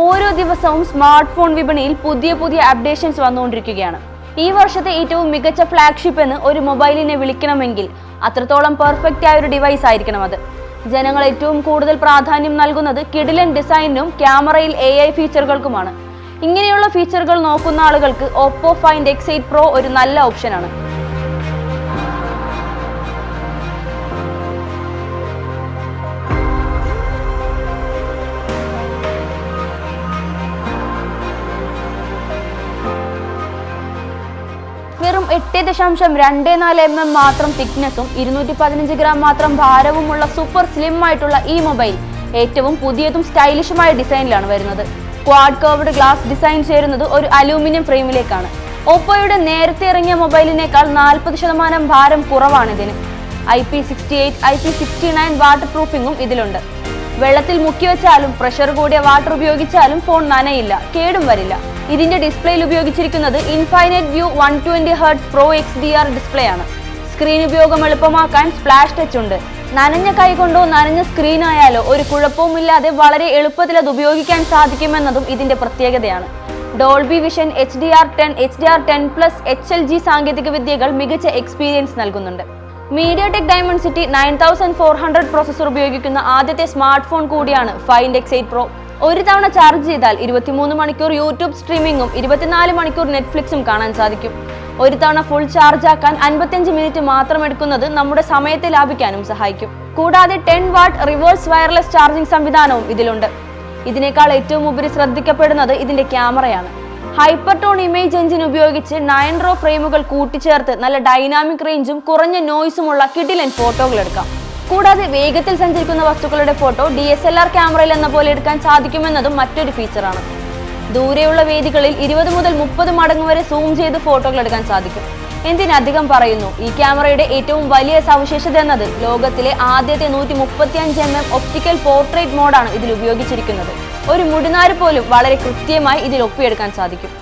ഓരോ ദിവസവും smart phone വിപണിയിൽ പുതിയ അപ്ഡേഷൻസ് വന്നുകൊണ്ടിരിക്കുകയാണ്. ഈ വർഷത്തെ ഏറ്റവും മികച്ച ഫ്ലാഗ്ഷിപ്പ് എന്ന് ഒരു മൊബൈലിനെ വിളിക്കണമെങ്കിൽ അത്രത്തോളം പെർഫെക്റ്റ് ആയ ഒരു ഡിവൈസ് ആയിരിക്കണം അത്. ജനങ്ങൾ ഏറ്റവും കൂടുതൽ പ്രാധാന്യം നൽകുന്നത് കിടിലൻ ഡിസൈനിനും ക്യാമറയിൽ AI ഫീച്ചറുകൾക്കുമാണ്. ഇങ്ങനെയുള്ള ഫീച്ചറുകൾ നോക്കുന്ന ആളുകൾക്ക് Oppo Find X8 Pro ഒരു നല്ല ഓപ്ഷനാണ്. വെറും 8.24 mm മാത്രം തിക്നെസ്സും 215 ഗ്രാം മാത്രം ഭാരവുമുള്ള സൂപ്പർ സ്ലിം ആയിട്ടുള്ള ഈ മൊബൈൽ ഏറ്റവും പുതിയതും സ്റ്റൈലിഷുമായ ഡിസൈനിലാണ് വരുന്നത്. ക്വാഡ് കർവ്ഡ് ഗ്ലാസ് ഡിസൈൻ ചേരുന്നത് ഒരു അലൂമിനിയം ഫ്രെയിമിലേക്കാണ്. ഓപ്പോയുടെ നേരത്തെ ഇറങ്ങിയ മൊബൈലിനേക്കാൾ 40% ഭാരം കുറവാണിതിന്. IP68, IP69 വാട്ടർ പ്രൂഫിംഗും ഇതിലുണ്ട്. വെള്ളത്തിൽ മുക്കി വെച്ചാലും പ്രഷർ കൂടിയ വാട്ടർ ഉപയോഗിച്ചാലും ഫോൺ നനയില്ല, കേടും വരില്ല. ഇതിന്റെ ഡിസ്പ്ലേയിൽ ഉപയോഗിച്ചിരിക്കുന്നത് infinite view 120Hz Pro XDR display ആണ്. സ്ക്രീൻ ഉപയോഗം എളുപ്പമാക്കാൻ സ്പ്ലാഷ് ടച്ച് ഉണ്ട്. നനഞ്ഞ കൈ കൊണ്ടോ നനഞ്ഞ സ്ക്രീൻ ആയാലോ ഒരു കുഴപ്പവുമില്ലാതെ വളരെ എളുപ്പത്തിൽ അത് ഉപയോഗിക്കാൻ സാധിക്കുമെന്നതും ഇതിന്റെ പ്രത്യേകതയാണ്. Dolby vision, HDR10, HDR10+, HLG സാങ്കേതിക വിദ്യകൾ മികച്ച എക്സ്പീരിയൻസ് നൽകുന്നുണ്ട്. MediaTek Dimensity 9400 പ്രോസസർ ഉപയോഗിക്കുന്ന ആദ്യത്തെ സ്മാർട്ട് ഫോൺ കൂടിയാണ് Find X8 Pro. ഒരു തവണ ചാർജ് ചെയ്താൽ 23 മണിക്കൂർ യൂട്യൂബ് സ്ട്രീമിംഗും 24 മണിക്കൂർ നെറ്റ്ഫ്ലിക്സും കാണാൻ സാധിക്കും. ഒരു തവണ ഫുൾ ചാർജ് ആക്കാൻ 55 മിനിറ്റ് മാത്രം എടുക്കുന്നത് നമ്മുടെ സമയത്തെ ലാഭിക്കാനും സഹായിക്കും. കൂടാതെ 10 വാട്ട് റിവേഴ്സ് വയർലെസ് ചാർജിംഗ് സംവിധാനവും ഇതിലുണ്ട്. ഇതിനേക്കാൾ ഏറ്റവും ഉപരി ശ്രദ്ധിക്കപ്പെടുന്നത് ഇതിന്റെ ക്യാമറയാണ്. ഹൈപ്പർ ടോൺ ഇമേജ് എഞ്ചിൻ ഉപയോഗിച്ച് 9 റോ ഫ്രെയിമുകൾ കൂട്ടിച്ചേർത്ത് നല്ല ഡൈനാമിക് റേഞ്ചും കുറഞ്ഞ നോയ്സുമുള്ള കിടിലൻ ഫോട്ടോകൾ എടുക്കാം. കൂടാതെ വേഗത്തിൽ സഞ്ചരിക്കുന്ന വസ്തുക്കളുടെ ഫോട്ടോ DSLR ക്യാമറയിൽ എന്ന പോലെ എടുക്കാൻ സാധിക്കുമെന്നതും മറ്റൊരു ഫീച്ചറാണ്. ദൂരെയുള്ള വേദികളിൽ 20 മുതൽ 30 മടങ്ങ് വരെ സൂം ചെയ്ത് ഫോട്ടോകൾ എടുക്കാൻ സാധിക്കും. എന്തിനധികം പറയുന്നു, ഈ ക്യാമറയുടെ ഏറ്റവും വലിയ സവിശേഷത എന്നത് ലോകത്തിലെ ആദ്യത്തെ 135 mm ഒപ്റ്റിക്കൽ പോർട്രേറ്റ് മോഡാണ് ഇതിൽ ഉപയോഗിച്ചിരിക്കുന്നത്. ഒരു മുടിനാര് പോലും വളരെ കൃത്യമായി ഇതിൽ ഒപ്പിയെടുക്കാൻ സാധിക്കും.